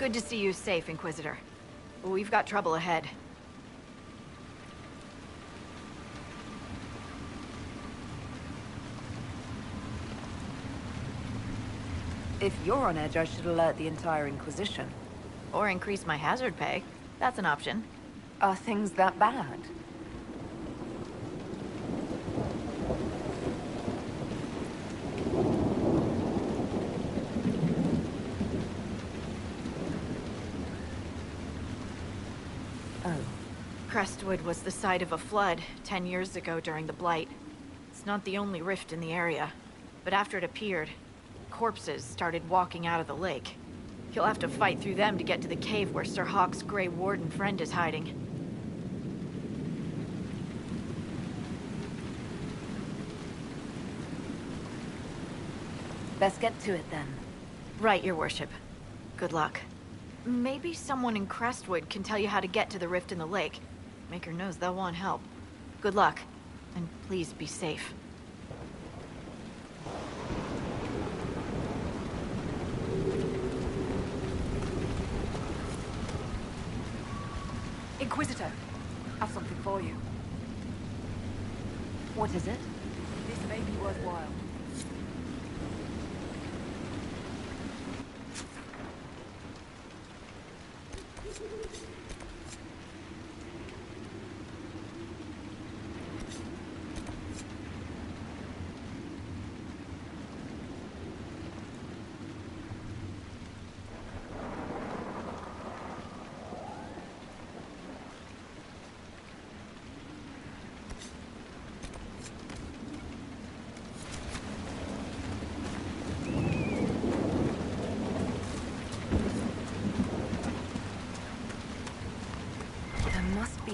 Good to see you safe, Inquisitor. We've got trouble ahead. If you're on edge, I should alert the entire Inquisition. Or increase my hazard pay. That's an option. Are things that bad? Oh. Crestwood was the site of a flood 10 years ago during the Blight. It's not the only rift in the area, but after it appeared, corpses started walking out of the lake. You'll have to fight through them to get to the cave where Sir Hawke's Grey Warden friend is hiding. Best get to it then. Right, Your Worship. Good luck. Maybe someone in Crestwood can tell you how to get to the rift in the lake. Maker knows they'll want help. Good luck, and please be safe. Inquisitor, have something for you. What is it? This may be worthwhile.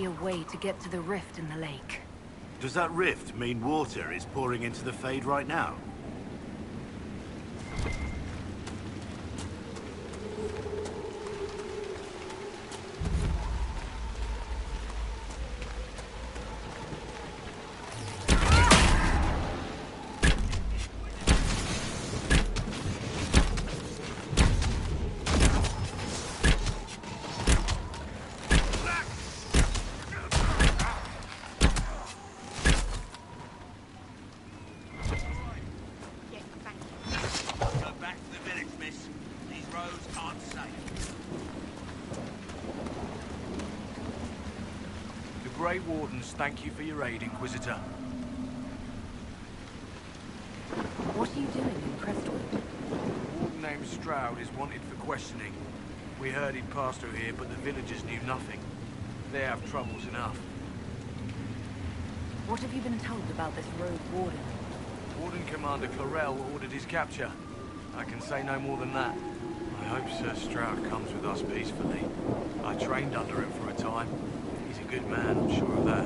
A way to get to the rift in the lake. Does that rift mean water is pouring into the Fade right now? Grey Wardens, thank you for your aid, Inquisitor. What are you doing in Crestwood? A warden named Stroud is wanted for questioning. We heard he'd passed through here, but the villagers knew nothing. They have troubles enough. What have you been told about this rogue warden? Warden Commander Clarel ordered his capture. I can say no more than that. I hope Sir Stroud comes with us peacefully. I trained under him for a time. He's a good man, I'm sure of that.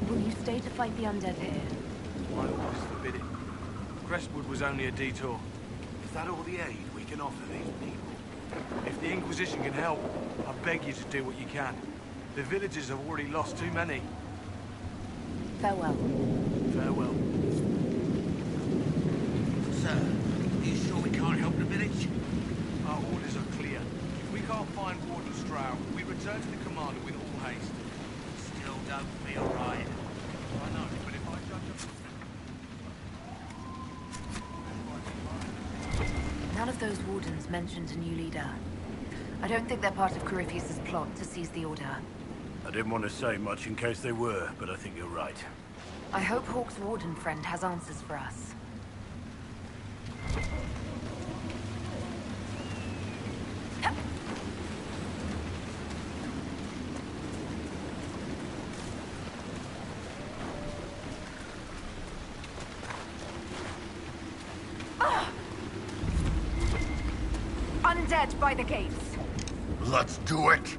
Will you stay to fight the undead here? My orders forbid it. Crestwood was only a detour. Is that all the aid we can offer these people? If the Inquisition can help, I beg you to do what you can. The villagers have already lost too many. Farewell. Farewell. Sir, are you sure we can't help the village? Our orders are clear. If we can't find Warden Stroud, we return to the commander with all haste. Still don't feel right. I know, but if I judge None of those wardens mentioned a new leader. I don't think they're part of Corypheus' plot to seize the Order. I didn't want to say much in case they were, but I think you're right. I hope Hawke's warden friend has answers for us. Undead by the gates. Let's do it!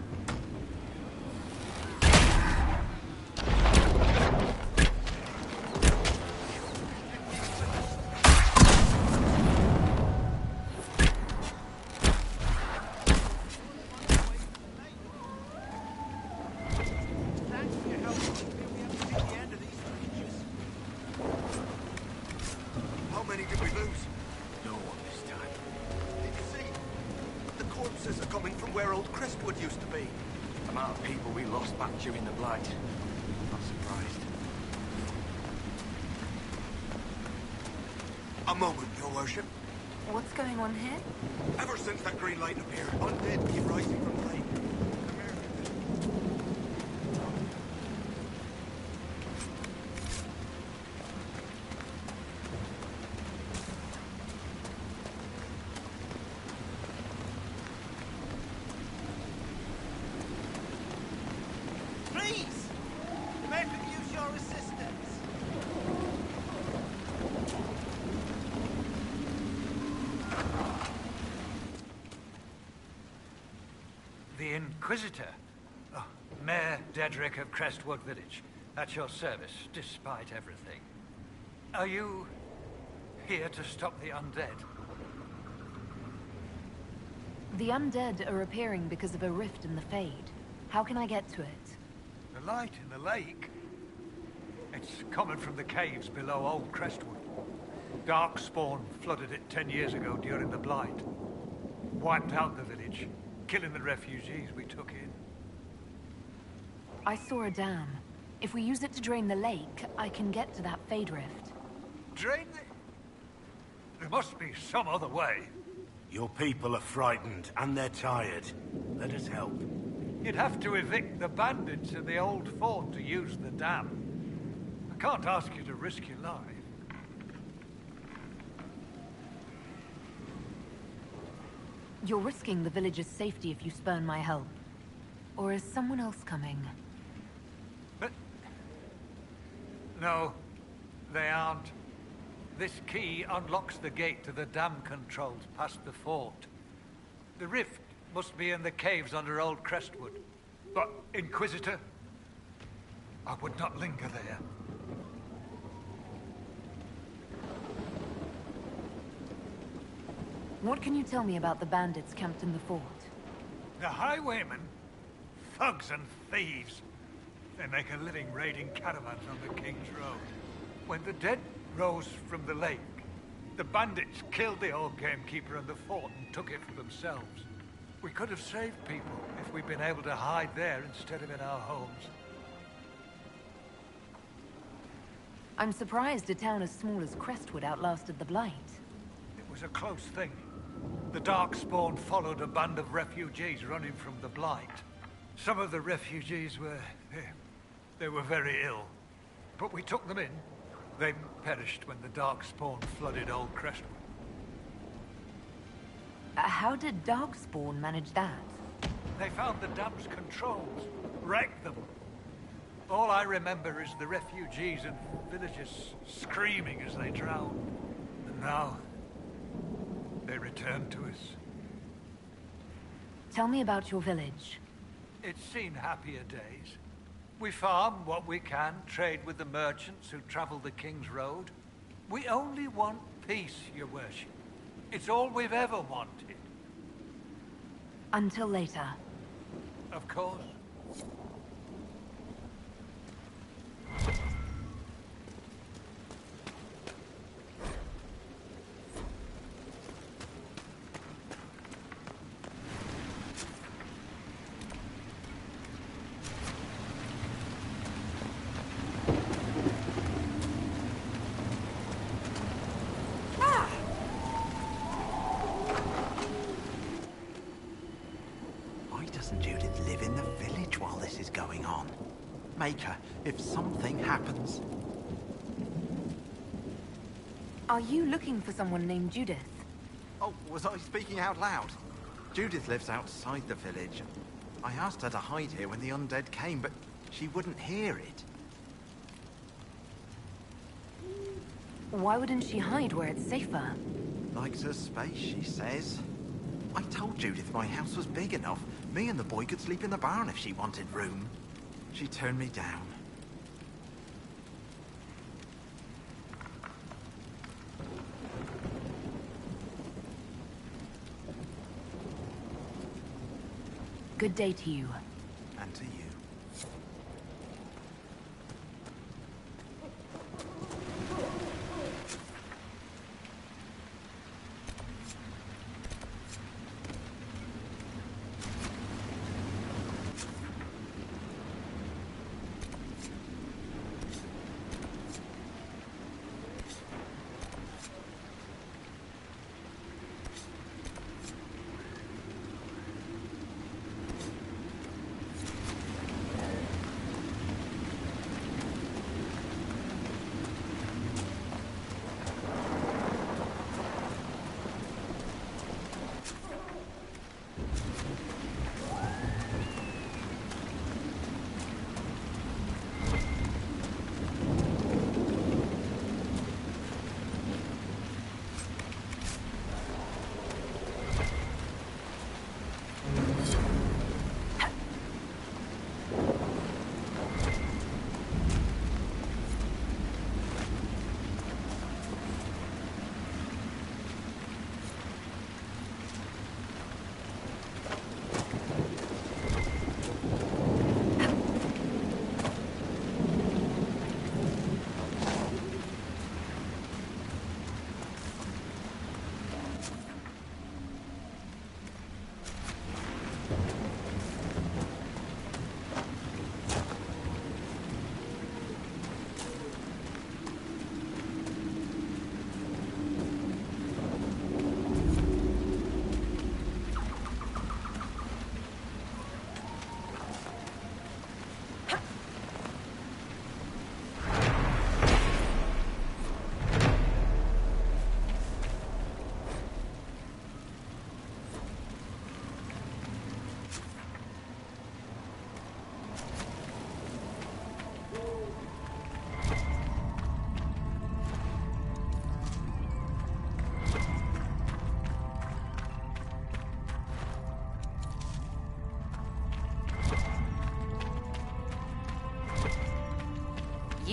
corpses are coming from where old Crestwood used to be. The amount of people we lost back during the Blight. Not surprised. A moment, your worship. What's going on here? Ever since that green light appeared, undead keep rising from the lake. Please! May I use your assistance? The Inquisitor. Oh, Mayor Dedrick of Crestwood Village. At your service, despite everything. Are you here to stop the undead? The undead are appearing because of a rift in the Fade. How can I get to it? The light in the lake? It's coming from the caves below Old Crestwood. Darkspawn flooded it 10 years ago during the Blight. Wiped out the village, killing the refugees we took in. I saw a dam. If we use it to drain the lake, I can get to that Fade rift. Drain the... There must be some other way. Your people are frightened, and they're tired. Let us help. You'd have to evict the bandits in the old fort to use the dam. I can't ask you to risk your life. You're risking the village's safety if you spurn my help. Or is someone else coming? But... No, they aren't. This key unlocks the gate to the dam controls past the fort. The rift must be in the caves under Old Crestwood. But, Inquisitor, I would not linger there. What can you tell me about the bandits camped in the fort? The highwaymen? Thugs and thieves. They make a living raiding caravans on the King's Road. When the dead rose from the lake, the bandits killed the old gamekeeper and the fort and took it for themselves. We could have saved people if we'd been able to hide there instead of in our homes. I'm surprised a town as small as Crestwood outlasted the Blight. It was a close thing. The Darkspawn followed a band of refugees running from the Blight. Some of the refugees were... they were very ill. But we took them in. They perished when the Darkspawn flooded Old Crestwood. How did Darkspawn manage that? They found the dam's controls, wrecked them. All I remember is the refugees and villagers screaming as they drowned. And now, they return to us. Tell me about your village. It's seen happier days. We farm what we can, trade with the merchants who travel the King's Road. We only want peace, your worship. It's all we've ever wanted. Until later. Of course. Why doesn't Judith live in the village while this is going on? Make her, if something happens. Are you looking for someone named Judith? Oh, was I speaking out loud? Judith lives outside the village. I asked her to hide here when the undead came, but she wouldn't hear it. Why wouldn't she hide where it's safer? Likes her space, she says. I told Judith my house was big enough. Me and the boy could sleep in the barn if she wanted room. She turned me down. Good day to you. And to you.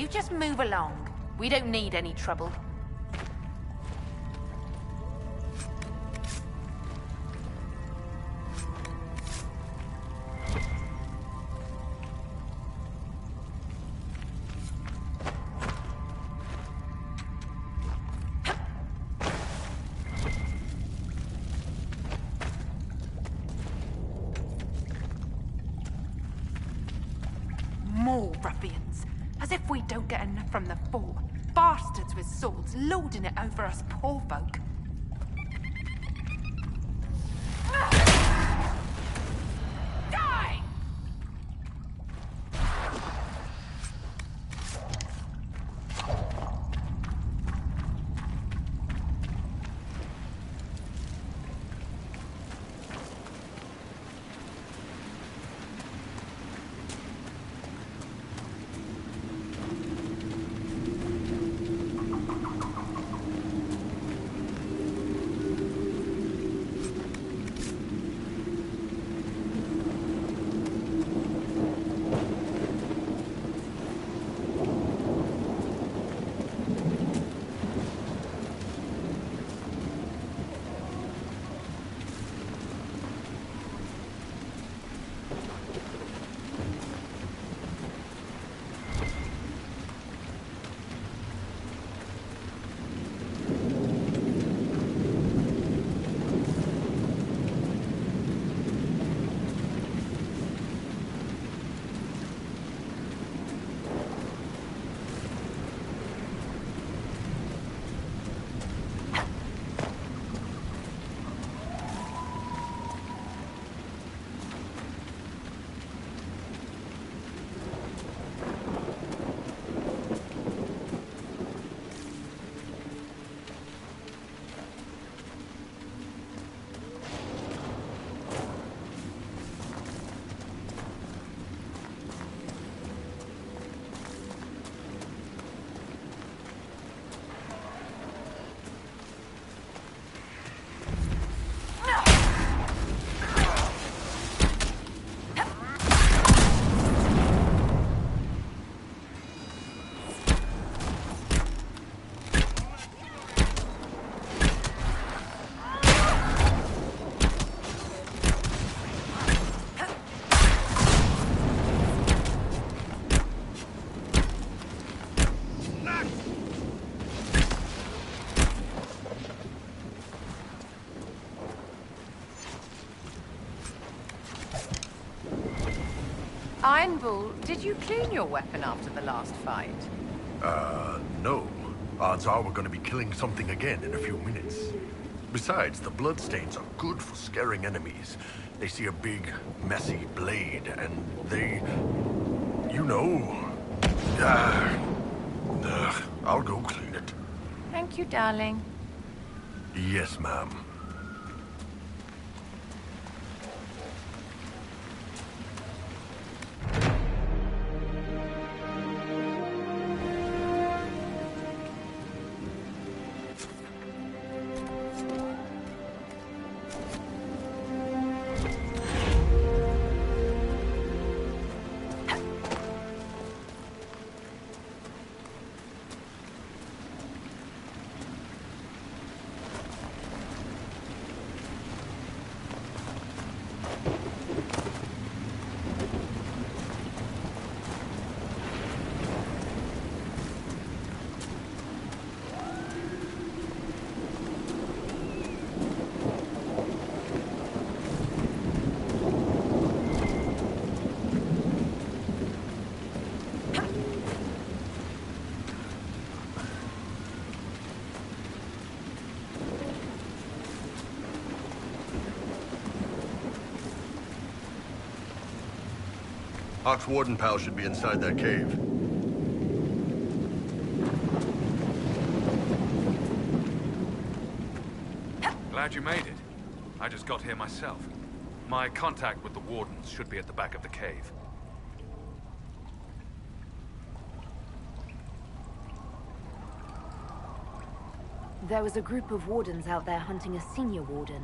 You just move along. We don't need any trouble. More ruffians. As if we don't get enough from the fort. Bastards with swords, lording it over us poor folk. Die! Iron Bull, did you clean your weapon after the last fight? No. Odds are we're gonna be killing something again in a few minutes. Besides, the bloodstains are good for scaring enemies. They see a big, messy blade, and they... you know... I'll go clean it. Thank you, darling. Yes, ma'am. Ox Warden pal should be inside that cave. Glad you made it. I just got here myself. My contact with the Wardens should be at the back of the cave. There was a group of Wardens out there hunting a senior Warden.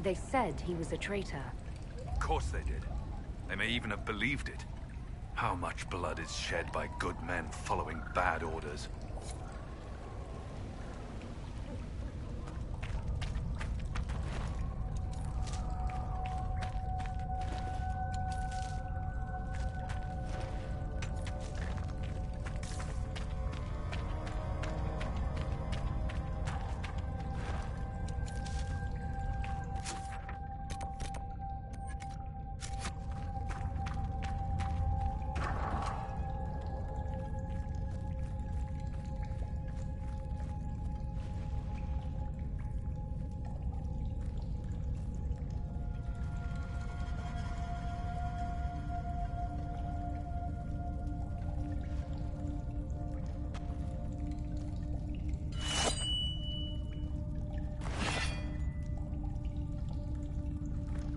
They said he was a traitor. Of course they did. They may even have believed it. How much blood is shed by good men following bad orders?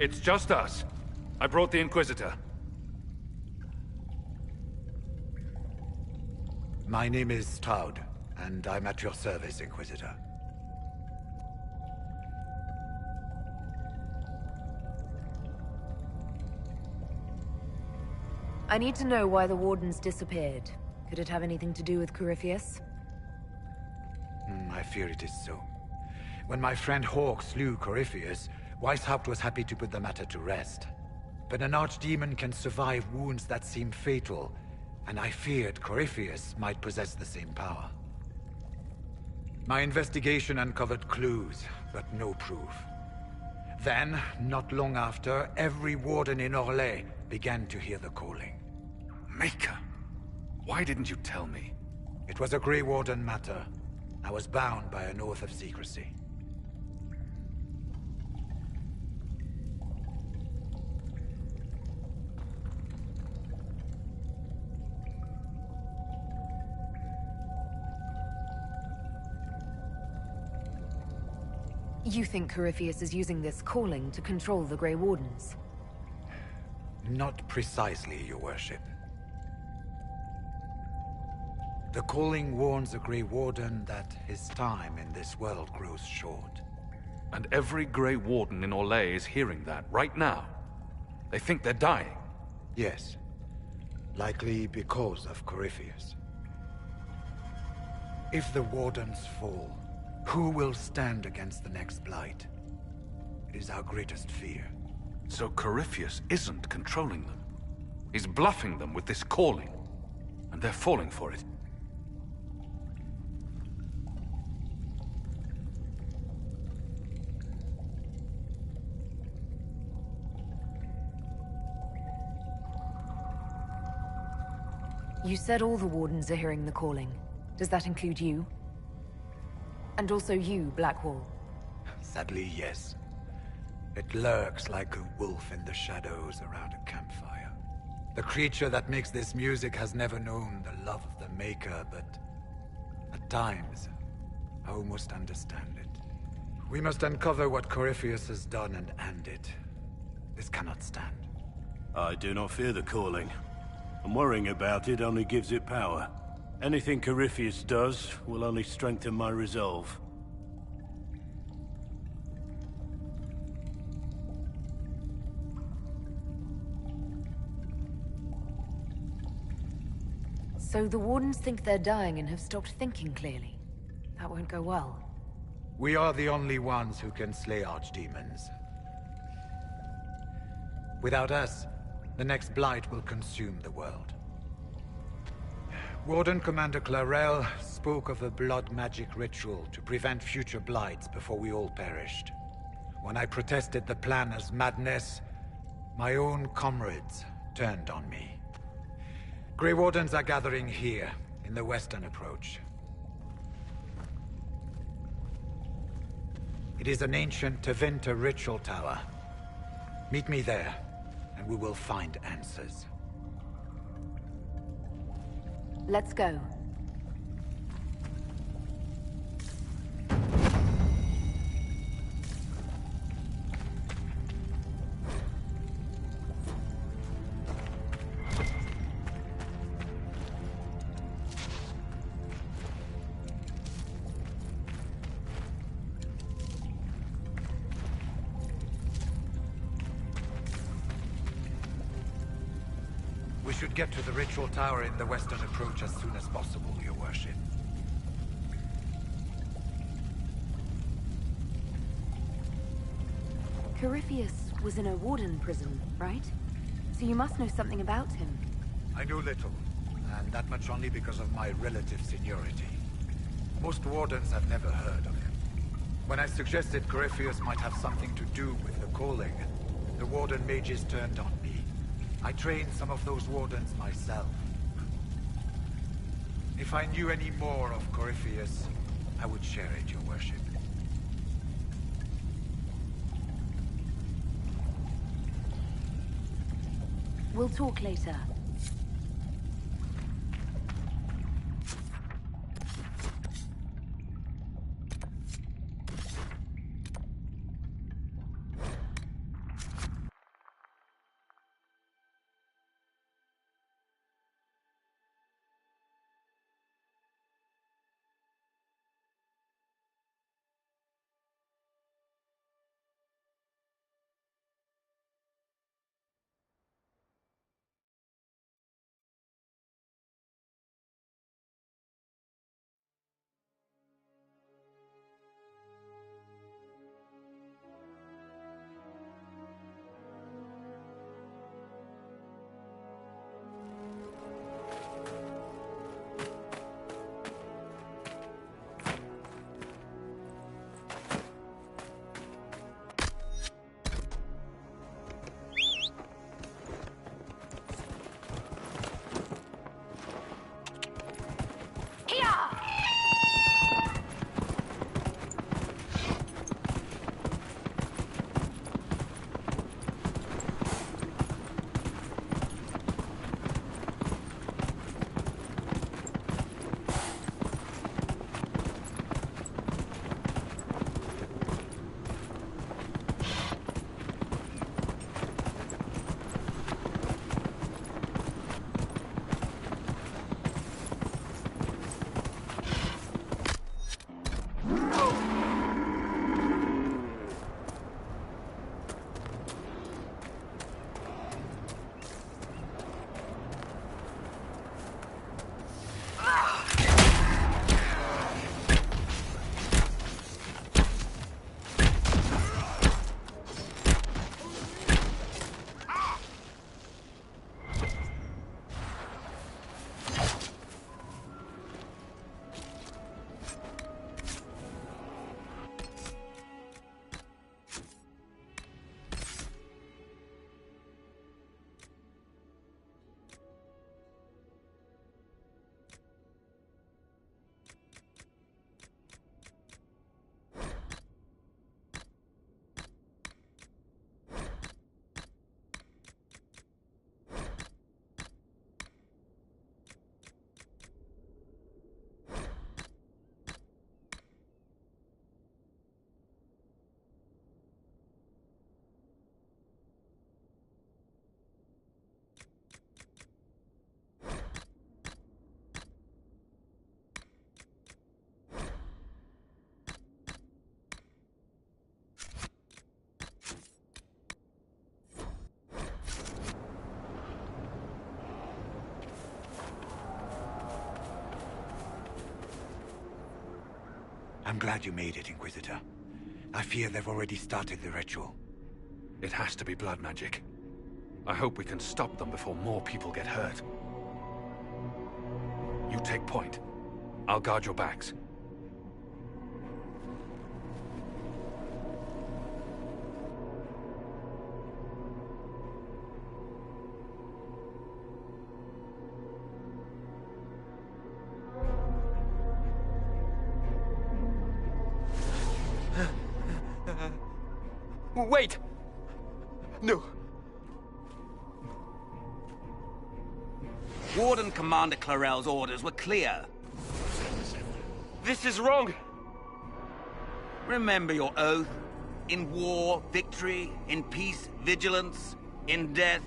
It's just us. I brought the Inquisitor. My name is Stroud, and I'm at your service, Inquisitor. I need to know why the Wardens disappeared. Could it have anything to do with Corypheus? I fear it is so. When my friend Hawke slew Corypheus, Weishaupt was happy to put the matter to rest. But an archdemon can survive wounds that seem fatal, and I feared Corypheus might possess the same power. My investigation uncovered clues, but no proof. Then, not long after, every warden in Orlais began to hear the calling. Maker, why didn't you tell me? It was a Grey Warden matter. I was bound by an oath of secrecy. You think Corypheus is using this calling to control the Grey Wardens? Not precisely, Your Worship. The calling warns a Grey Warden that his time in this world grows short. And every Grey Warden in Orlais is hearing that right now. They think they're dying. Yes. Likely because of Corypheus. If the Wardens fall, who will stand against the next Blight? It is our greatest fear. So Corypheus isn't controlling them. He's bluffing them with this calling. And they're falling for it. You said all the Wardens are hearing the calling. Does that include you? And also you, Blackwall? Sadly, yes. It lurks like a wolf in the shadows around a campfire. The creature that makes this music has never known the love of the Maker, but at times, I almost understand it. We must uncover what Corypheus has done and end it. This cannot stand. I do not fear the calling. And worrying about it only gives it power. Anything Corypheus does will only strengthen my resolve. So the Wardens think they're dying and have stopped thinking clearly. That won't go well. We are the only ones who can slay archdemons. Without us, the next Blight will consume the world. Warden Commander Clarel spoke of a blood magic ritual to prevent future Blights before we all perished. When I protested the plan as madness, my own comrades turned on me. Grey Wardens are gathering here, in the western approach. It is an ancient Tevinter ritual tower. Meet me there, and we will find answers. Let's go. should get to the ritual tower in the western approach as soon as possible, Your Worship. Corypheus was in a warden prison, right? So you must know something about him. I know little, and that much only because of my relative seniority. Most wardens have never heard of him. When I suggested Corypheus might have something to do with the calling, the warden mages turned on me. I trained some of those wardens myself. If I knew any more of Corypheus, I would share it, Your Worship. We'll talk later. I'm glad you made it, Inquisitor. I fear they've already started the ritual. It has to be blood magic. I hope we can stop them before more people get hurt. You take point. I'll guard your backs. Wait! No. Warden Commander Clarel's orders were clear. This is wrong. Remember your oath. In war, victory. In peace, vigilance. In death,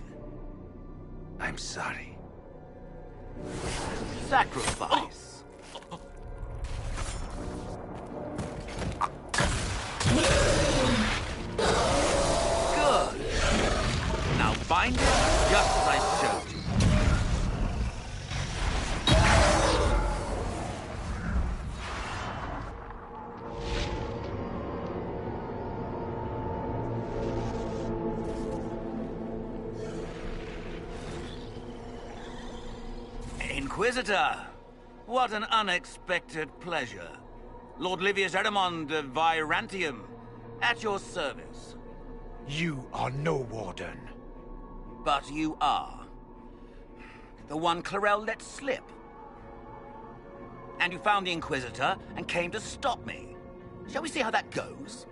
I'm sorry. Sacrifice. Good. Now bind it just as I showed you. Inquisitor! What an unexpected pleasure. Lord Livius Eramond of Virantium, at your service. You are no warden. But you are. The one Clarel let slip. And you found the Inquisitor and came to stop me. Shall we see how that goes?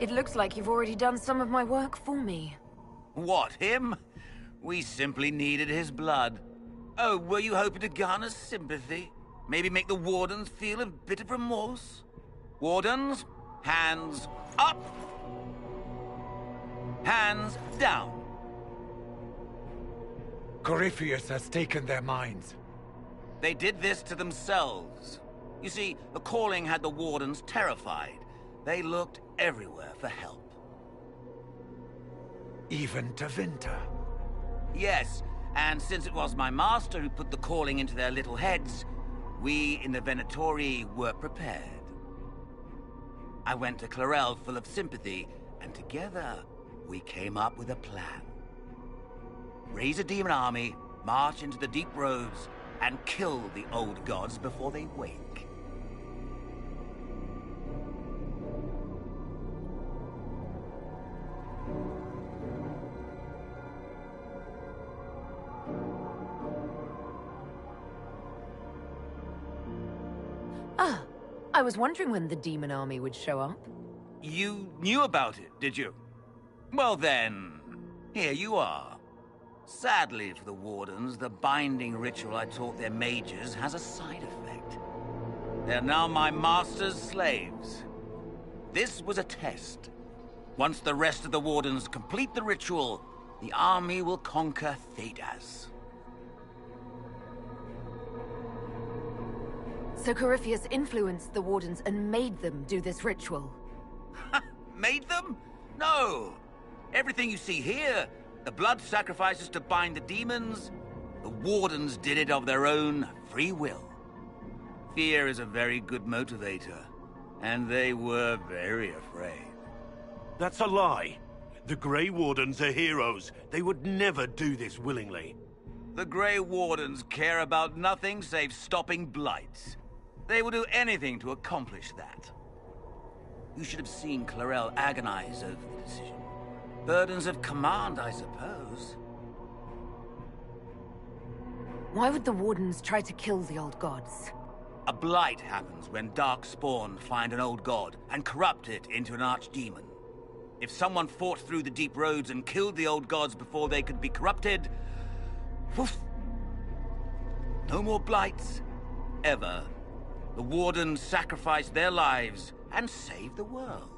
It looks like you've already done some of my work for me. What, him? We simply needed his blood. Oh, were you hoping to garner sympathy? Maybe make the Wardens feel a bit of remorse? Wardens, hands up! Hands down! Corypheus has taken their minds. They did this to themselves. You see, the calling had the Wardens terrified. They looked everywhere for help. Even to Winter. Yes, and since it was my master who put the calling into their little heads, we in the Venatori were prepared. I went to Clarel full of sympathy, and together we came up with a plan. Raise a demon army, march into the deep roads, and kill the old gods before they wake. Ah, I was wondering when the demon army would show up. You knew about it, did you? Well then, here you are. Sadly for the Wardens, the binding ritual I taught their mages has a side effect. They're now my master's slaves. This was a test. Once the rest of the Wardens complete the ritual, the army will conquer Thedas. So Corypheus influenced the Wardens and made them do this ritual. Made them? No! Everything you see here, the blood sacrifices to bind the demons, the Wardens did it of their own free will. Fear is a very good motivator, and they were very afraid. That's a lie. The Grey Wardens are heroes. They would never do this willingly. The Grey Wardens care about nothing save stopping blights. They will do anything to accomplish that. You should have seen Clarel agonize over the decision. Burdens of command, I suppose. Why would the Wardens try to kill the old gods? A blight happens when dark spawn find an old god and corrupt it into an archdemon. If someone fought through the deep roads and killed the old gods before they could be corrupted... Woof! No more blights, ever. The Wardens sacrificed their lives and saved the world.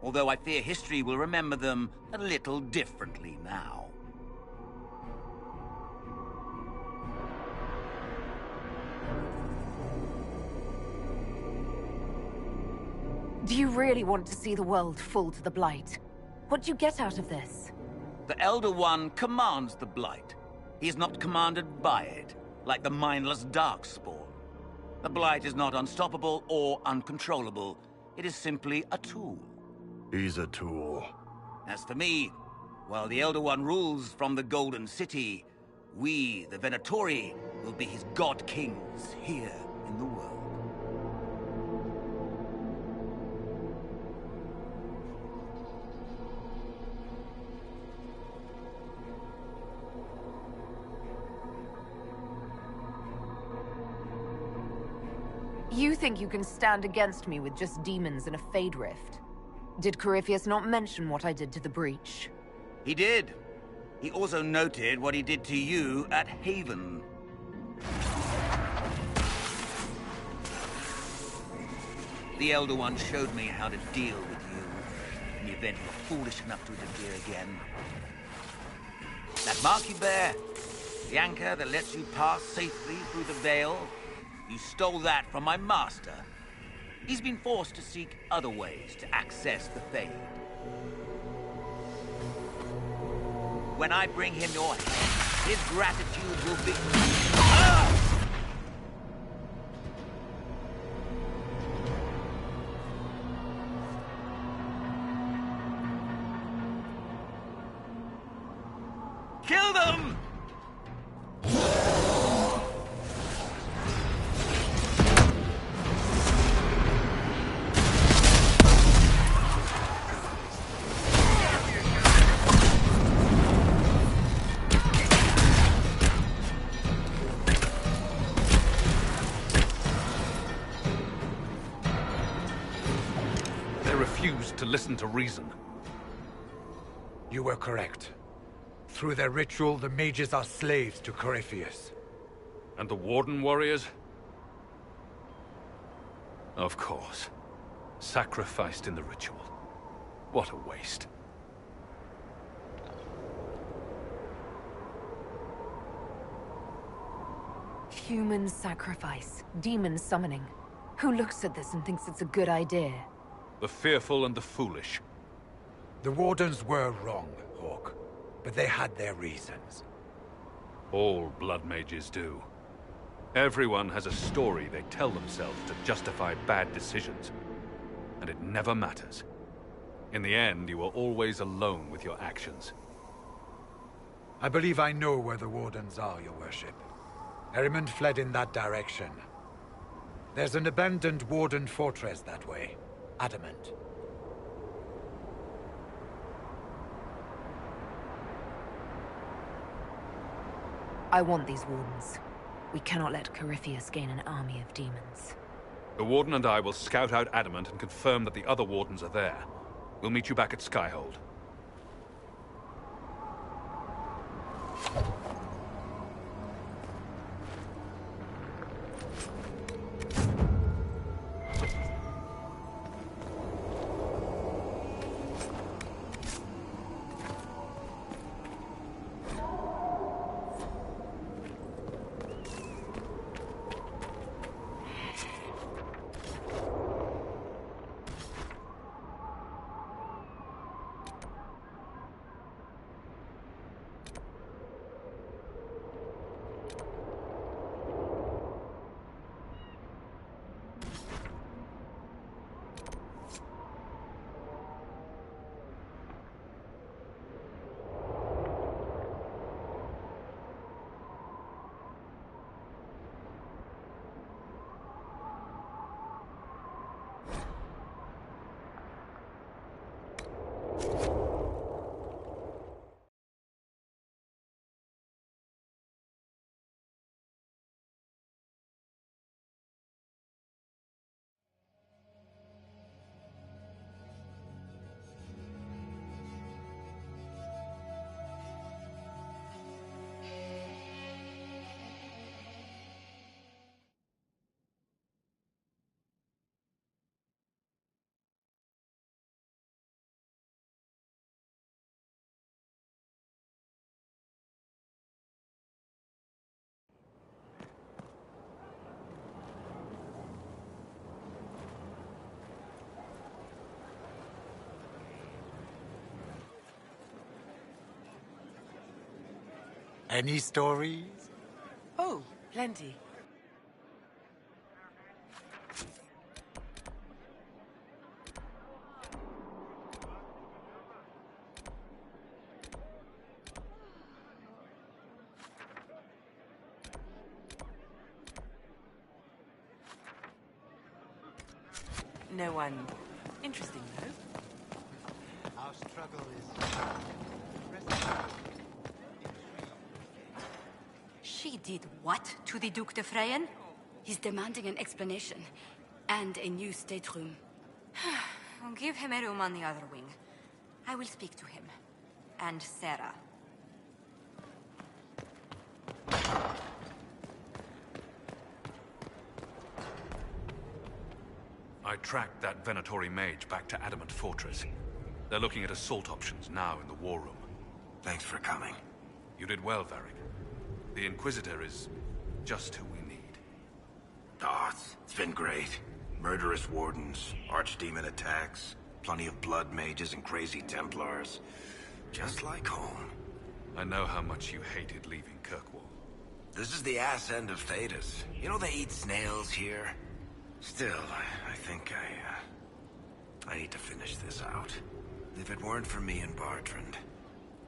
Although I fear history will remember them a little differently now. Do you really want to see the world fall to the Blight? What do you get out of this? The Elder One commands the Blight. He is not commanded by it, like the mindless Darkspawn. The Blight is not unstoppable or uncontrollable. It is simply a tool. He's a tool. As for me, while the Elder One rules from the Golden City, we, the Venatori, will be his god kings here in the world. You think you can stand against me with just demons and a Fade Rift? Did Corypheus not mention what I did to the Breach? He did. He also noted what he did to you at Haven. The Elder One showed me how to deal with you in the event you were foolish enough to interfere again. That mark you bear, the anchor that lets you pass safely through the veil, you stole that from my master. He's been forced to seek other ways to access the Fade. When I bring him your head, his gratitude will be... Ah! them! They refused to listen to reason. You were correct. Through their ritual, the mages are slaves to Corypheus. And the Warden warriors? Of course. Sacrificed in the ritual. What a waste. Human sacrifice, demon summoning. Who looks at this and thinks it's a good idea? The fearful and the foolish. The Wardens were wrong, Hawk. But they had their reasons. All blood mages do. Everyone has a story they tell themselves to justify bad decisions. And it never matters. In the end, you are always alone with your actions. I believe I know where the Wardens are, Your Worship. Erimund fled in that direction. There's an abandoned Warden fortress that way. Adamant. I want these Wardens. We cannot let Corypheus gain an army of demons. The Warden and I will scout out Adamant and confirm that the other Wardens are there. We'll meet you back at Skyhold. Any stories? Oh, plenty. No one interesting, though. Our struggle is... She did what to the Duc de Freyen? He's demanding an explanation. And a new stateroom. Give him a room on the other wing. I will speak to him. And Sarah. I tracked that Venatori mage back to Adamant Fortress. They're looking at assault options now in the war room. Thanks for coming. You did well, Varric. The Inquisitor is just who we need. Oh, it's been great. Murderous wardens, archdemon attacks, plenty of blood mages and crazy Templars. Just like home. I know how much you hated leaving Kirkwall. This is the ass end of Thedas. You know they eat snails here? Still, I think I need to finish this out. If it weren't for me and Bartrand,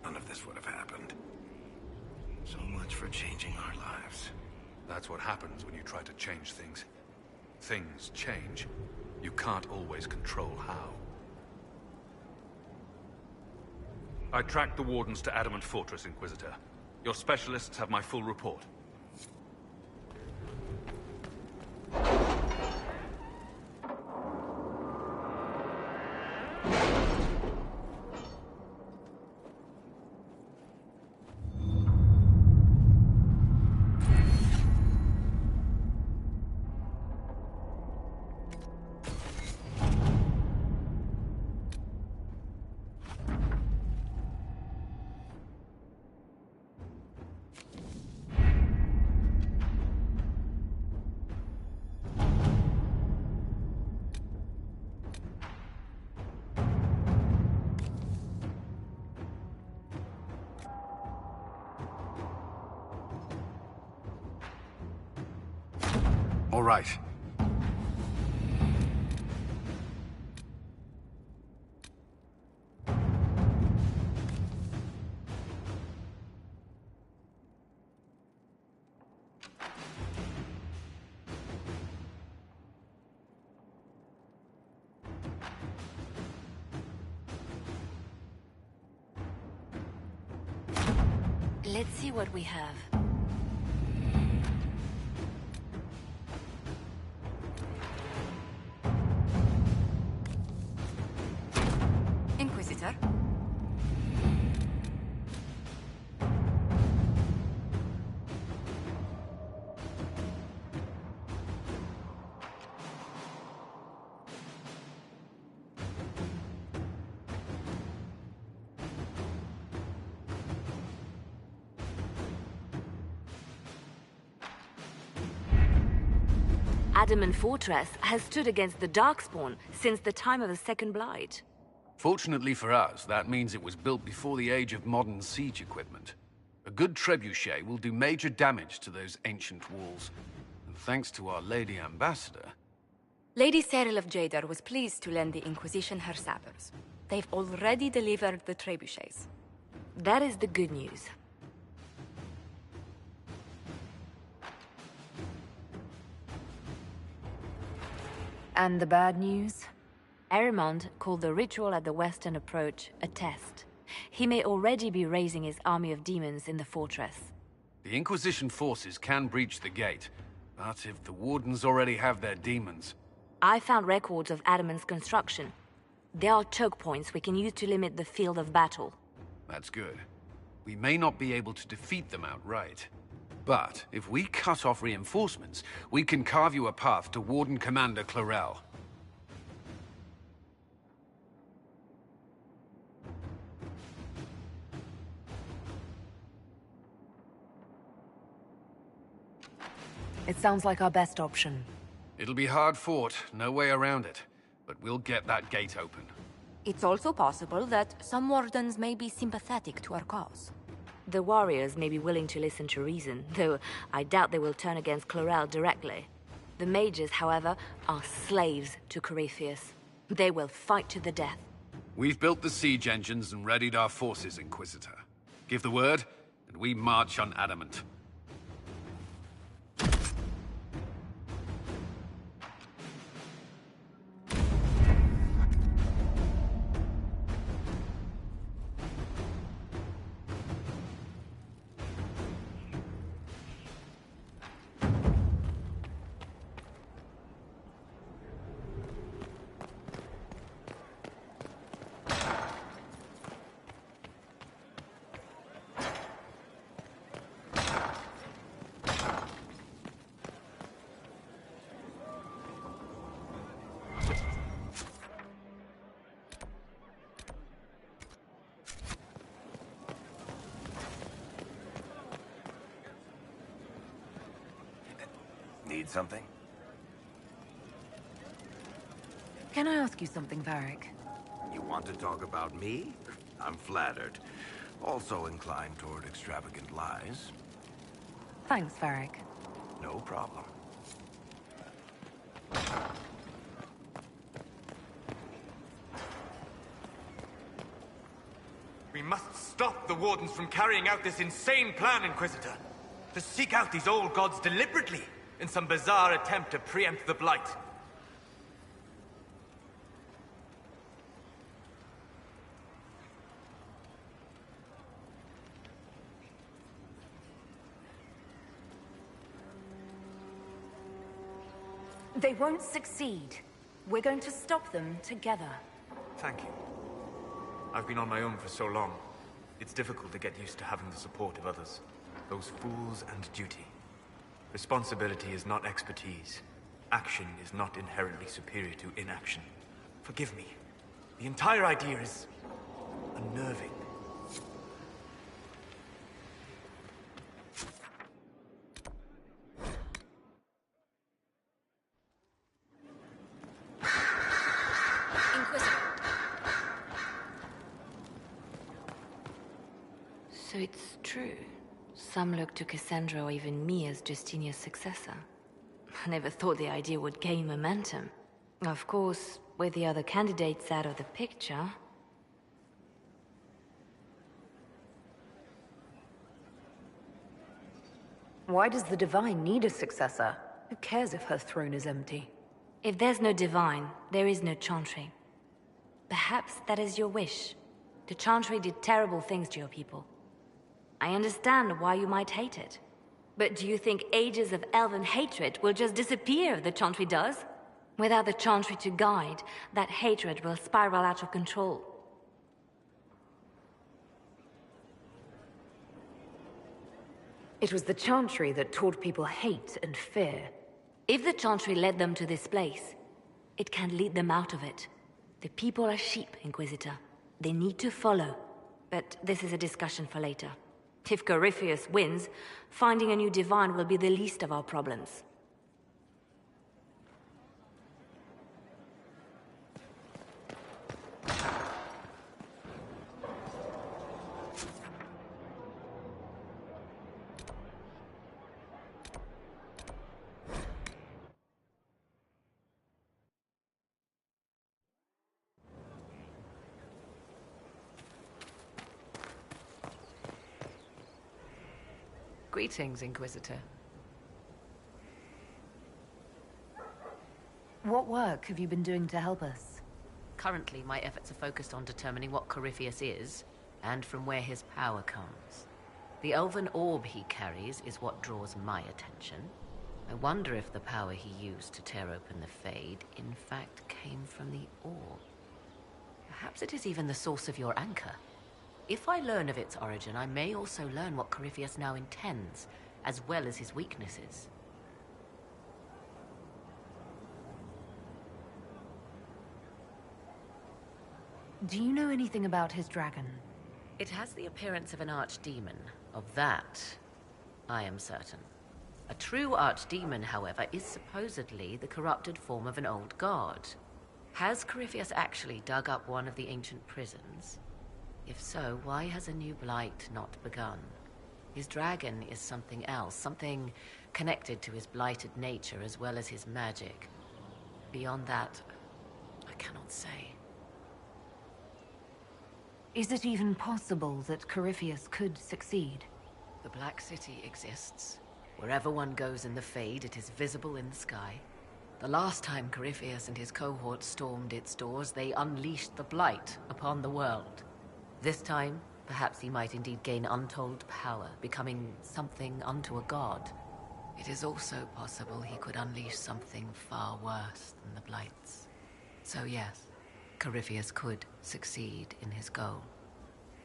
none of this would have happened. much for changing our lives. That's what happens when you try to change things. Things change. You can't always control how. I tracked the Wardens to Adamant Fortress, Inquisitor. Your specialists have my full report. All right. Let's see what we have. Inquisitor? Adamant Fortress has stood against the Darkspawn since the time of the Second Blight. Fortunately for us, that means it was built before the age of modern siege equipment. A good trebuchet will do major damage to those ancient walls. And thanks to our Lady Ambassador... Lady Cyril of Jadar was pleased to lend the Inquisition her sabers. They've already delivered the trebuchets. That is the good news. And the bad news? Erimond called the ritual at the western approach a test. He may already be raising his army of demons in the fortress. The Inquisition forces can breach the gate, but if the Wardens already have their demons... I found records of Adamant's construction. There are choke points we can use to limit the field of battle. That's good. We may not be able to defeat them outright. But if we cut off reinforcements, we can carve you a path to Warden Commander Clarel. It sounds like our best option. It'll be hard fought, no way around it. But we'll get that gate open. It's also possible that some Wardens may be sympathetic to our cause. The warriors may be willing to listen to reason, though I doubt they will turn against Clarel directly. The mages, however, are slaves to Corypheus. They will fight to the death. We've built the siege engines and readied our forces, Inquisitor. Give the word, and we march on Adamant. Need something? Can I ask you something, Varric? You want to talk about me? I'm flattered. Also inclined toward extravagant lies. Thanks, Varric. No problem. We must stop the Wardens from carrying out this insane plan, Inquisitor. To seek out these old gods deliberately, in some bizarre attempt to preempt the Blight. They won't succeed. We're going to stop them together. Thank you. I've been on my own for so long. It's difficult to get used to having the support of others. Those fools and duty. Responsibility is not expertise. Action is not inherently superior to inaction. Forgive me. The entire idea is unnerving. So it's true. Some look to Cassandra or even me as Justinia's successor. I never thought the idea would gain momentum. Of course, with the other candidates out of the picture... Why does the Divine need a successor? Who cares if her throne is empty? If there's no Divine, there is no Chantry. Perhaps that is your wish. The Chantry did terrible things to your people. I understand why you might hate it. But do you think ages of elven hatred will just disappear if the Chantry does? Without the Chantry to guide, that hatred will spiral out of control. It was the Chantry that taught people hate and fear. If the Chantry led them to this place, it can lead them out of it. The people are sheep, Inquisitor. They need to follow. But this is a discussion for later. If Corypheus wins, finding a new Divine will be the least of our problems. Greetings, Inquisitor. What work have you been doing to help us? Currently, my efforts are focused on determining what Corypheus is, and from where his power comes. The elven orb he carries is what draws my attention. I wonder if the power he used to tear open the Fade, in fact, came from the orb. Perhaps it is even the source of your anchor. If I learn of its origin, I may also learn what Corypheus now intends, as well as his weaknesses. Do you know anything about his dragon? It has the appearance of an archdemon. Of that, I am certain. A true archdemon, however, is supposedly the corrupted form of an old god. Has Corypheus actually dug up one of the ancient prisons? If so, why has a new blight not begun? His dragon is something else, something connected to his blighted nature as well as his magic. Beyond that, I cannot say. Is it even possible that Corypheus could succeed? The Black City exists. Wherever one goes in the Fade, it is visible in the sky. The last time Corypheus and his cohort stormed its doors, they unleashed the Blight upon the world. This time, perhaps he might indeed gain untold power, becoming something unto a god. It is also possible he could unleash something far worse than the Blights. So yes, Corypheus could succeed in his goal.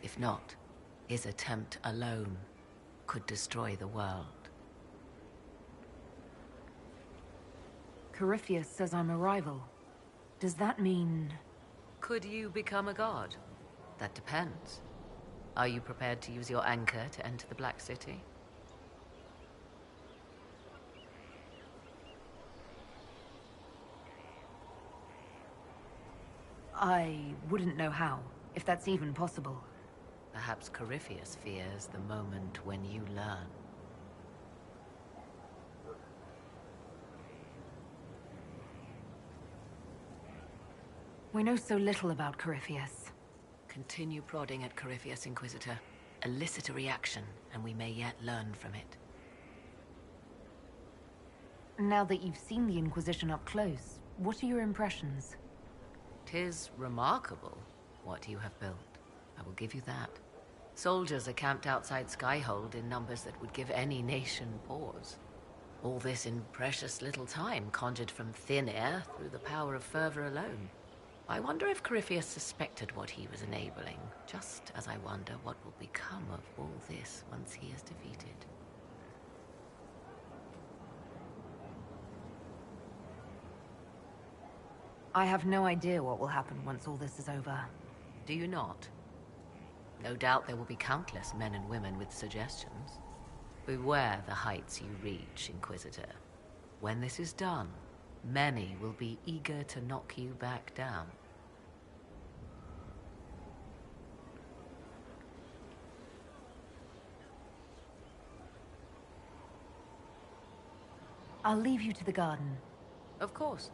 If not, his attempt alone could destroy the world. Corypheus says I'm a rival. Does that mean... Could you become a god? That depends. Are you prepared to use your anchor to enter the Black City? I wouldn't know how, if that's even possible. Perhaps Corypheus fears the moment when you learn. We know so little about Corypheus. Continue prodding at Corypheus, Inquisitor. Elicit a reaction, and we may yet learn from it. Now that you've seen the Inquisition up close, what are your impressions? 'Tis remarkable what you have built. I will give you that. Soldiers are camped outside Skyhold in numbers that would give any nation pause. All this in precious little time, conjured from thin air through the power of fervor alone. I wonder if Corypheus suspected what he was enabling, just as I wonder what will become of all this once he is defeated. I have no idea what will happen once all this is over. Do you not? No doubt there will be countless men and women with suggestions. Beware the heights you reach, Inquisitor. When this is done, many will be eager to knock you back down. I'll leave you to the garden. Of course.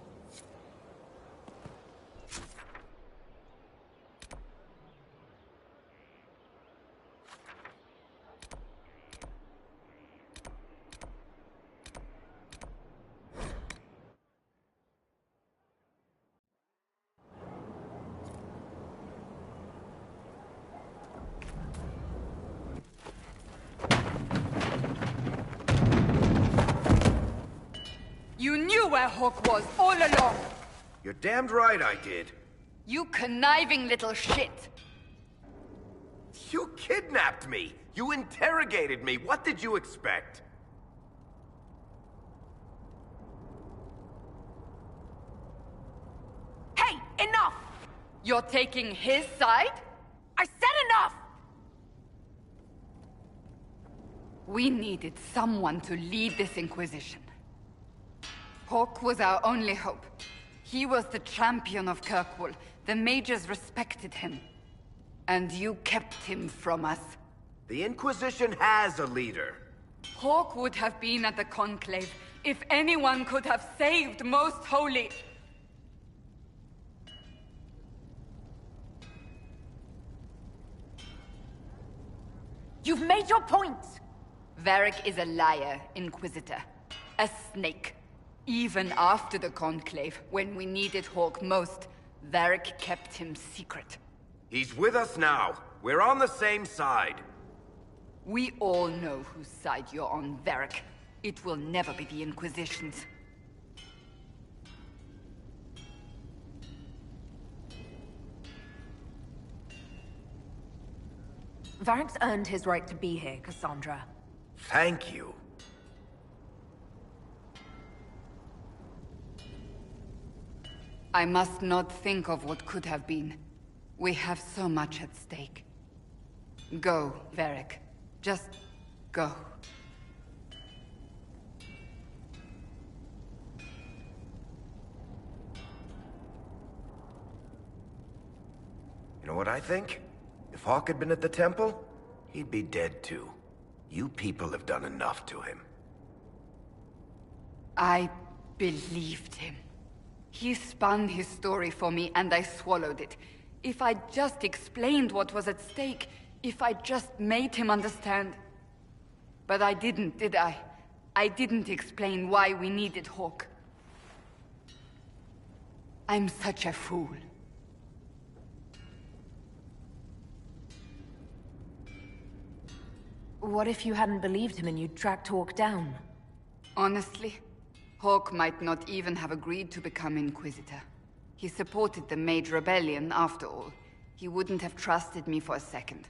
You knew where Hawk was all along! You're damned right I did. You conniving little shit! You kidnapped me! You interrogated me! What did you expect? Hey, enough! You're taking his side? I said enough! We needed someone to lead this Inquisition. Hawk was our only hope. He was the champion of Kirkwall. The mages respected him. And you kept him from us. The Inquisition has a leader. Hawk would have been at the Conclave if anyone could have saved Most Holy. You've made your point! Varric is a liar, Inquisitor. A snake. Even after the Conclave, when we needed Hawk most, Varric kept him secret. He's with us now. We're on the same side. We all know whose side you're on, Varric. It will never be the Inquisition's. Varric's earned his right to be here, Cassandra. Thank you. I must not think of what could have been. We have so much at stake. Go, Varric. Just go. You know what I think? If Hawk had been at the temple, he'd be dead too. You people have done enough to him. I believed him. He spun his story for me, and I swallowed it. If I just explained what was at stake, if I just made him understand. But I didn't, did I? I didn't explain why we needed Hawk. I'm such a fool. What if you hadn't believed him and you'd tracked Hawk down? Honestly, Hawk might not even have agreed to become Inquisitor. He supported the Mage Rebellion, after all. He wouldn't have trusted me for a second.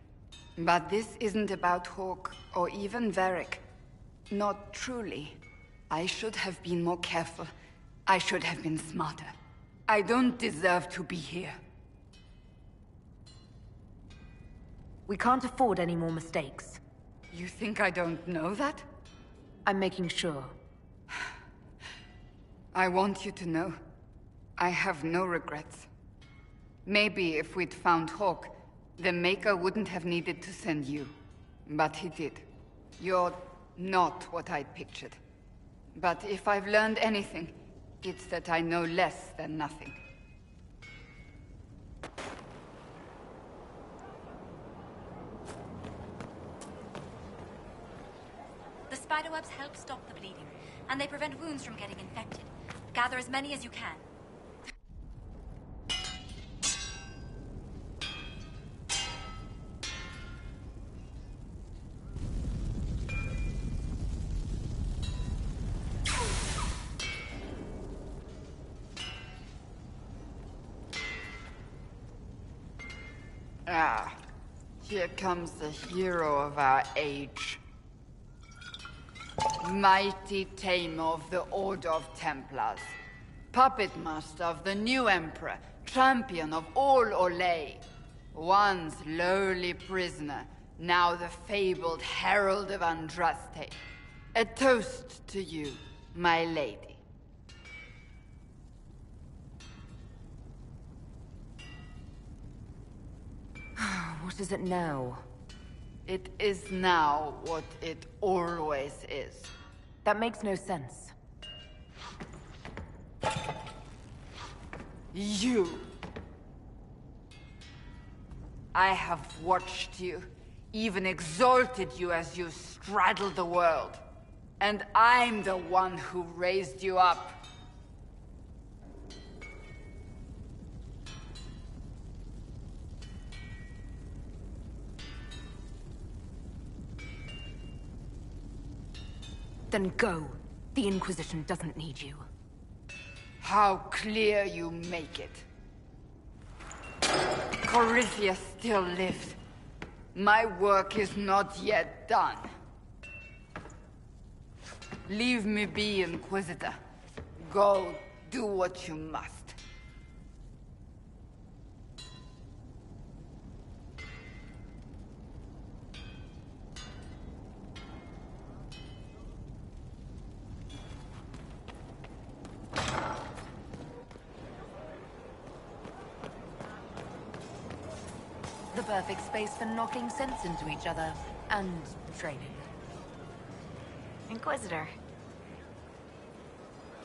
But this isn't about Hawk, or even Varric. Not truly. I should have been more careful. I should have been smarter. I don't deserve to be here. We can't afford any more mistakes. You think I don't know that? I'm making sure. I want you to know, I have no regrets. Maybe if we'd found Hawk, the Maker wouldn't have needed to send you. But he did. You're not what I'd pictured. But if I've learned anything, it's that I know less than nothing. The spiderwebs help stop the bleeding, and they prevent wounds from getting infected. Gather as many as you can. Ah, here comes the hero of our age. Mighty tamer of the Order of Templars. Puppet master of the new Emperor. Champion of all Olay. Once lowly prisoner, now the fabled Herald of Andraste. A toast to you, my lady. What is it now? It is now what it always is. That makes no sense. You. I have watched you, even exalted you as you straddled the world. And I'm the one who raised you up. Then go. The Inquisition doesn't need you. How clear you make it. Corypheus still lives. My work is not yet done. Leave me be, Inquisitor. Go, do what you must. The perfect space for knocking sense into each other. And training. Inquisitor.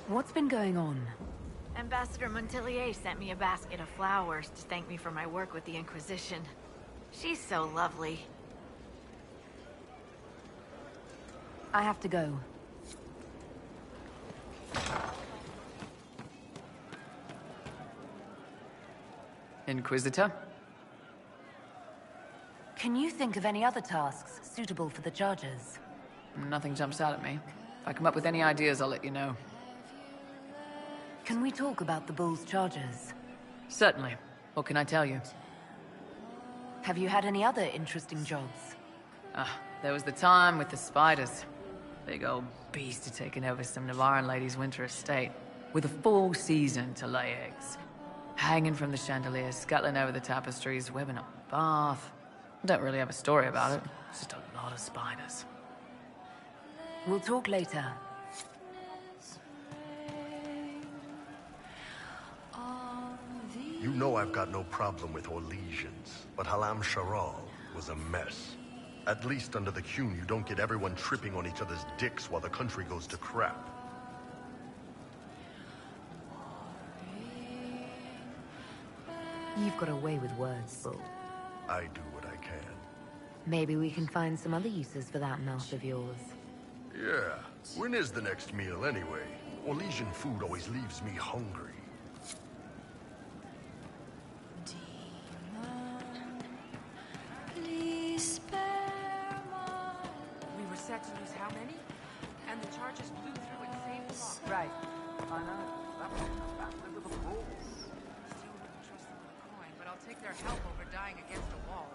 What's been going on? Ambassador Montelier sent me a basket of flowers to thank me for my work with the Inquisition. She's so lovely. I have to go. Inquisitor? Can you think of any other tasks suitable for the Chargers? Nothing jumps out at me. If I come up with any ideas, I'll let you know. Can we talk about the Bull's Chargers? Certainly. What can I tell you? Have you had any other interesting jobs? There was the time with the spiders. Big old beast had taken over some Navarran lady's winter estate, with a full season to lay eggs. Hanging from the chandeliers, scuttling over the tapestries, webbing up the bath. I don't really have a story about it. It's just a lot of spiders. We'll talk later. You know I've got no problem with Orlesians, but Halam Sharal was a mess. At least under the Qun, you don't get everyone tripping on each other's dicks while the country goes to crap. You've got a way with words, Bull. I do what I can. Maybe we can find some other uses for that mouth of yours. Yeah. When is the next meal, anyway? Orlesian food always leaves me hungry. We were set to lose how many? And the charges blew through and saved them all. Right. I know. That was battling with the rules. Still wouldn't trust them with a coin, but I'll take their help over dying against a wall.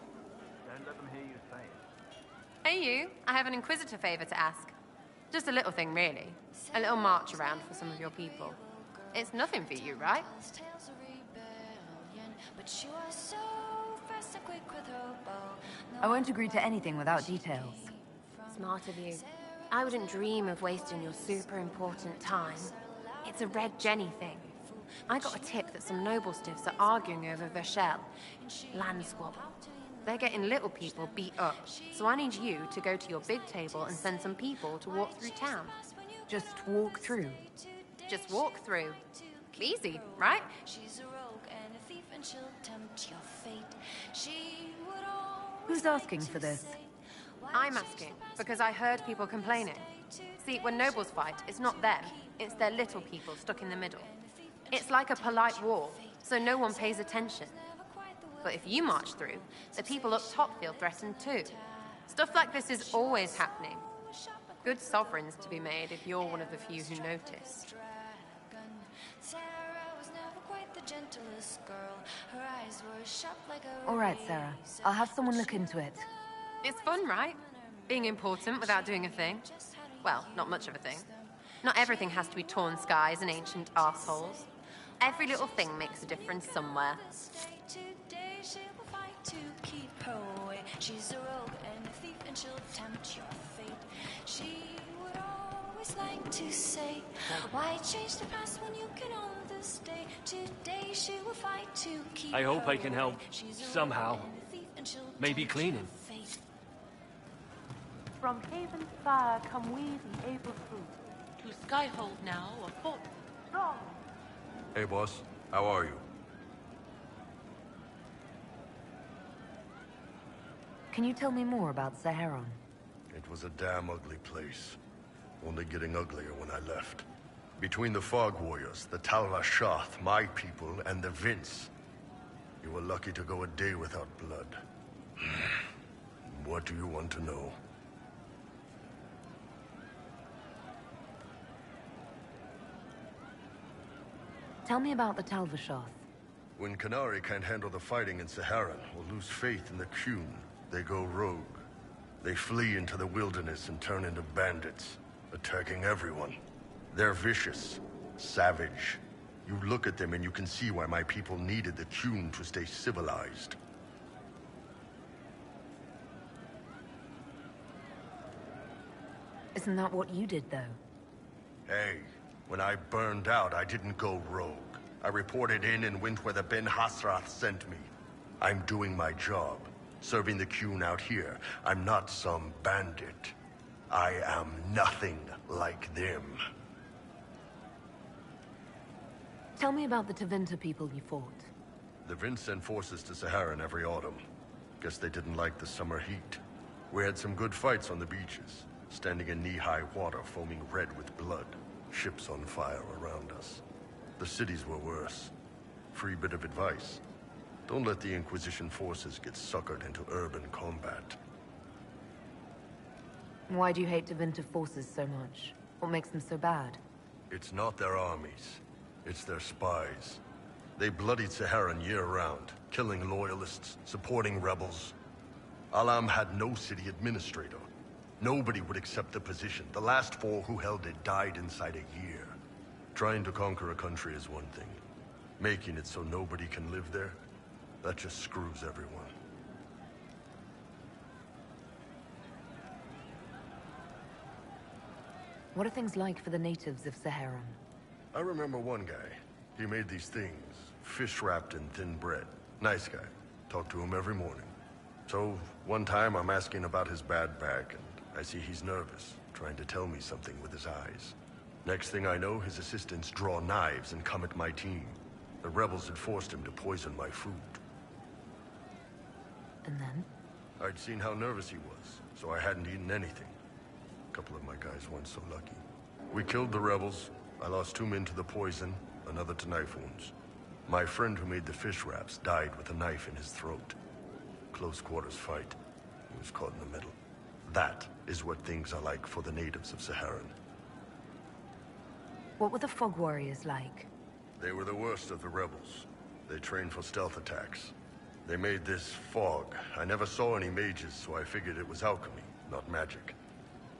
Don't let them hear you say it. Hey you, I have an Inquisitor favor to ask. Just a little thing, really. A little march around for some of your people. It's nothing for you, right? I won't agree to anything without details. Smart of you. I wouldn't dream of wasting your super important time. It's a Red Jenny thing. I got a tip that some noble stiffs are arguing over Vershel. Land squabble. They're getting little people beat up, so I need you to go to your big table and send some people to walk through town. Just walk through? Just walk through. Easy, right? Who's asking for this? I'm asking because I heard people complaining. See, when nobles fight, it's not them, it's their little people stuck in the middle. It's like a polite war, so no one pays attention. But if you march through, the people up top feel threatened too. Stuff like this is always happening. Good sovereigns to be made if you're one of the few who notice. All right, Sarah. I'll have someone look into it. It's fun, right? Being important without doing a thing. Well, not much of a thing. Not everything has to be torn skies and ancient assholes. Every little thing makes a difference somewhere. She's a rogue and a thief, and she'll tempt your fate. She would always like to say, why change the past when you can own this day? Today she will fight to keep I hope her I can help, somehow. Maybe cleaning. From Haven's fire come we, the able fruit. To Skyhold now, a fort strong. Hey, boss. How are you? Can you tell me more about Saharon? It was a damn ugly place. Only getting uglier when I left. Between the Fog Warriors, the Talvashath, my people, and the Vince. You were lucky to go a day without blood. What do you want to know? Tell me about the Talvashath. When Canary can't handle the fighting in Saharan or lose faith in the Qun, they go rogue. They flee into the wilderness and turn into bandits, attacking everyone. They're vicious, savage. You look at them and you can see why my people needed the Qun to stay civilized. Isn't that what you did, though? Hey, when I burned out, I didn't go rogue. I reported in and went where the Ben Hasrath sent me. I'm doing my job, serving the Qun out here. I'm not some bandit. I am nothing like them. Tell me about the Tevinter people you fought. The Vince sent forces to Saharan every autumn. Guess they didn't like the summer heat. We had some good fights on the beaches, standing in knee-high water foaming red with blood. Ships on fire around us. The cities were worse. Free bit of advice. Don't let the Inquisition forces get suckered into urban combat. Why do you hate Tevinter forces so much? What makes them so bad? It's not their armies. It's their spies. They bloodied Saharan year-round, killing loyalists, supporting rebels. Alam had no city administrator. Nobody would accept the position. The last 4 who held it died inside a year. Trying to conquer a country is one thing. Making it so nobody can live there, that just screws everyone. What are things like for the natives of Saharan? I remember one guy. He made these things, fish wrapped in thin bread. Nice guy. Talk to him every morning. So, one time I'm asking about his bad back, and I see he's nervous, trying to tell me something with his eyes. Next thing I know, his assistants draw knives and come at my team. The rebels had forced him to poison my food. And then? I'd seen how nervous he was, so I hadn't eaten anything. A couple of my guys weren't so lucky. We killed the rebels. I lost 2 men to the poison, another to knife wounds. My friend who made the fish wraps died with a knife in his throat. Close quarters fight. He was caught in the middle. That is what things are like for the natives of Saharan. What were the Fog Warriors like? They were the worst of the rebels. They trained for stealth attacks. They made this fog. I never saw any mages, so I figured it was alchemy, not magic.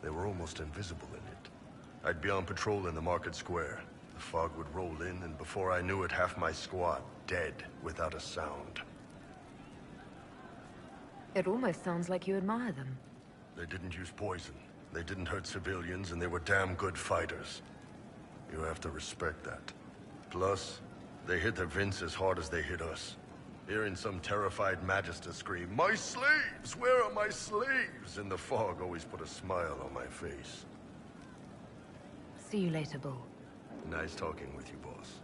They were almost invisible in it. I'd be on patrol in the market square. The fog would roll in, and before I knew it, half my squad dead without a sound. It almost sounds like you admire them. They didn't use poison. They didn't hurt civilians, and they were damn good fighters. You have to respect that. Plus, they hit the Vince as hard as they hit us. Hearing some terrified Magister scream, "My slaves! Where are my slaves?" in the fog always put a smile on my face. See you later, Bull. Nice talking with you, boss.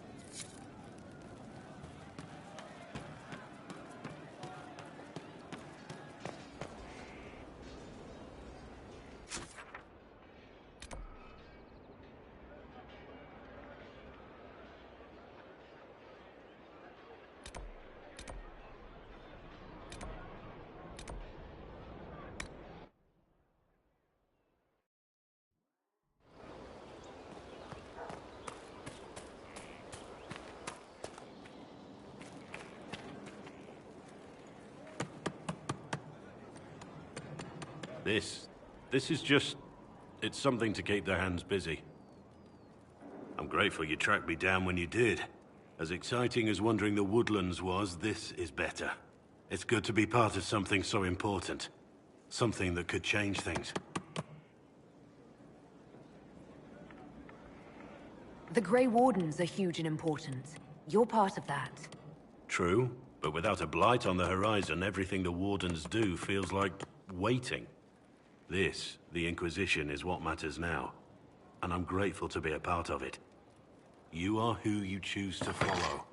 This is just... it's something to keep their hands busy. I'm grateful you tracked me down when you did. As exciting as wandering the woodlands was, this is better. It's good to be part of something so important. Something that could change things. The Grey Wardens are huge in importance. You're part of that. True, but without a blight on the horizon, everything the Wardens do feels like waiting. This, the Inquisition, is what matters now. And I'm grateful to be a part of it. You are who you choose to follow.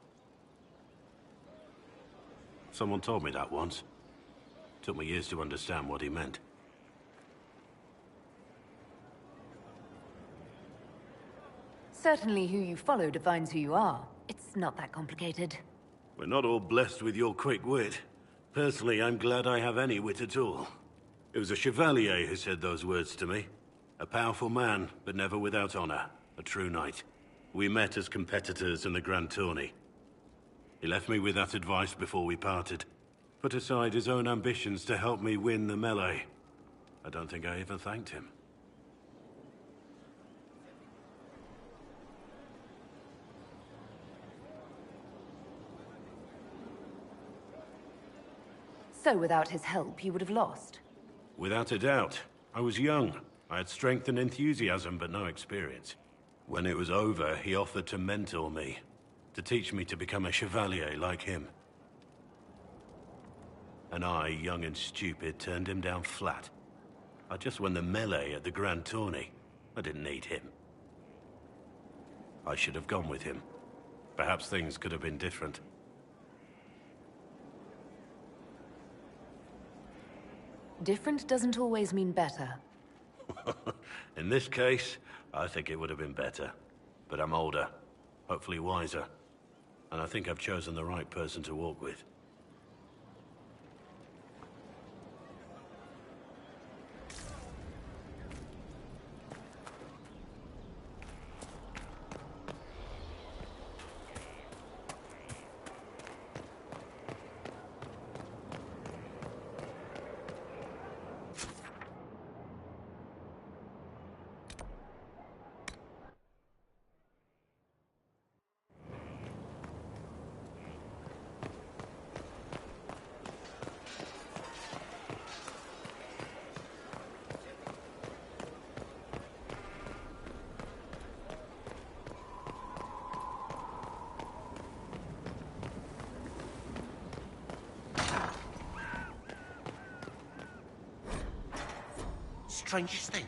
Someone told me that once. Took me years to understand what he meant. Certainly who you follow defines who you are. It's not that complicated. We're not all blessed with your quick wit. Personally, I'm glad I have any wit at all. It was a chevalier who said those words to me. A powerful man, but never without honor. A true knight. We met as competitors in the Grand Tourney. He left me with that advice before we parted. Put aside his own ambitions to help me win the melee. I don't think I even thanked him. So without his help, you would have lost. Without a doubt. I was young. I had strength and enthusiasm, but no experience. When it was over, he offered to mentor me. To teach me to become a chevalier like him. And I, young and stupid, turned him down flat. I just won the melee at the Grand Tourney. I didn't need him. I should have gone with him. Perhaps things could have been different. Different doesn't always mean better. In this case, I think it would have been better. But I'm older, hopefully wiser. And I think I've chosen the right person to walk with. Strangest thing,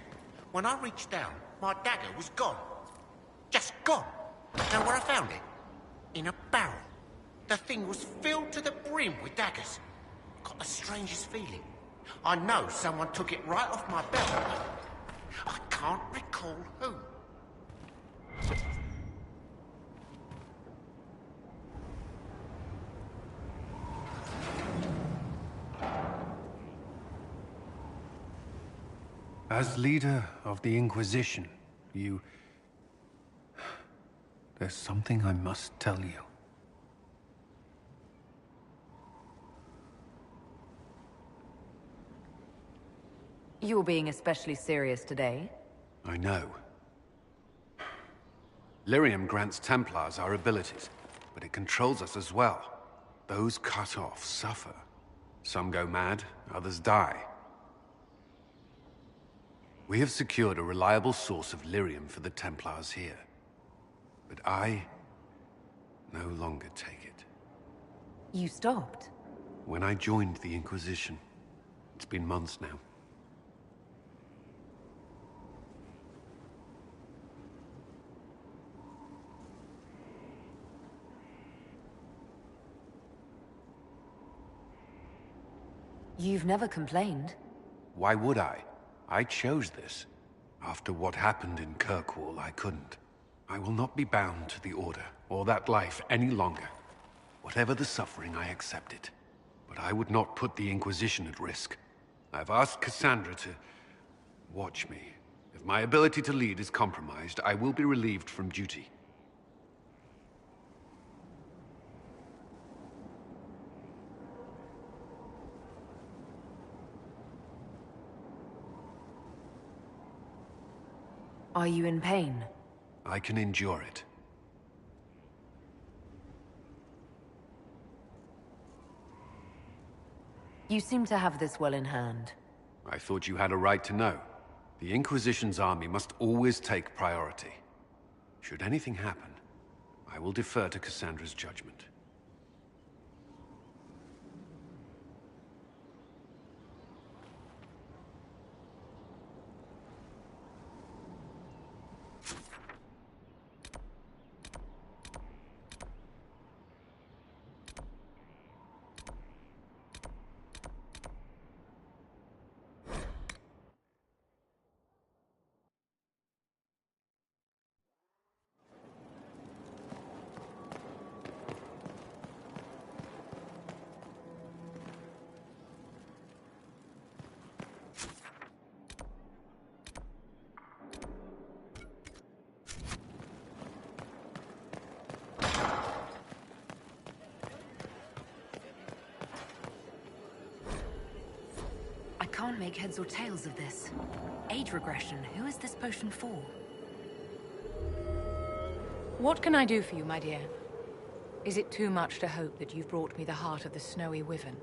when I reached down, my dagger was gone. Just gone. Know where I found it? In a barrel. The thing was filled to the brim with daggers. Got the strangest feeling. I know someone took it right off my belt. I can't recall who. As leader of the Inquisition, you... There's something I must tell you. You're being especially serious today. I know. Lyrium grants Templars our abilities, but it controls us as well. Those cut off suffer. Some go mad, others die. We have secured a reliable source of lyrium for the Templars here. But I no longer take it. You stopped? When I joined the Inquisition. It's been months now. You've never complained. Why would I? I chose this. After what happened in Kirkwall, I couldn't. I will not be bound to the Order, or that life any longer. Whatever the suffering, I accept it. But I would not put the Inquisition at risk. I've asked Cassandra to... watch me. If my ability to lead is compromised, I will be relieved from duty. Are you in pain? I can endure it. You seem to have this well in hand. I thought you had a right to know. The Inquisition's army must always take priority. Should anything happen, I will defer to Cassandra's judgment. I can't make heads or tails of this. Age regression, who is this potion for? What can I do for you, my dear? Is it too much to hope that you've brought me the heart of the snowy wyvern?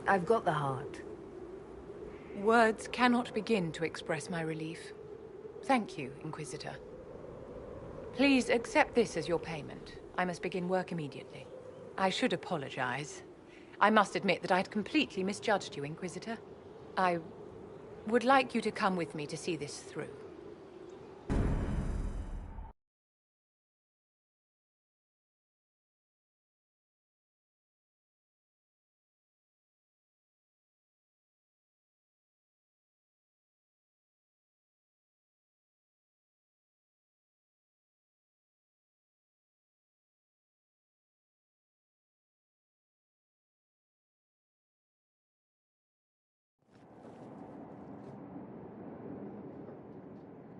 I've got the heart. Words cannot begin to express my relief. Thank you, Inquisitor. Please accept this as your payment. I must begin work immediately. I should apologize. I must admit that I'd completely misjudged you, Inquisitor. I would like you to come with me to see this through.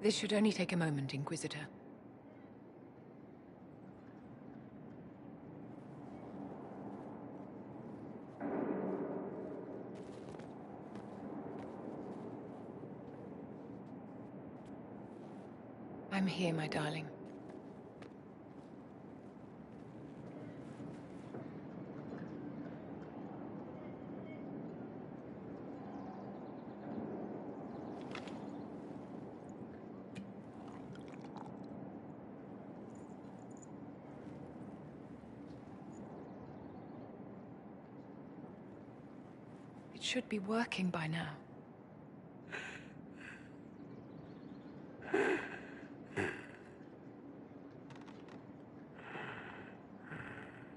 This should only take a moment, Inquisitor. I'm here, my darling. It should be working by now.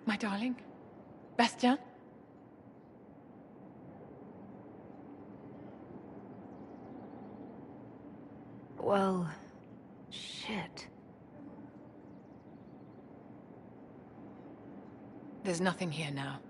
My darling? Bastien? Well, shit. There's nothing here now.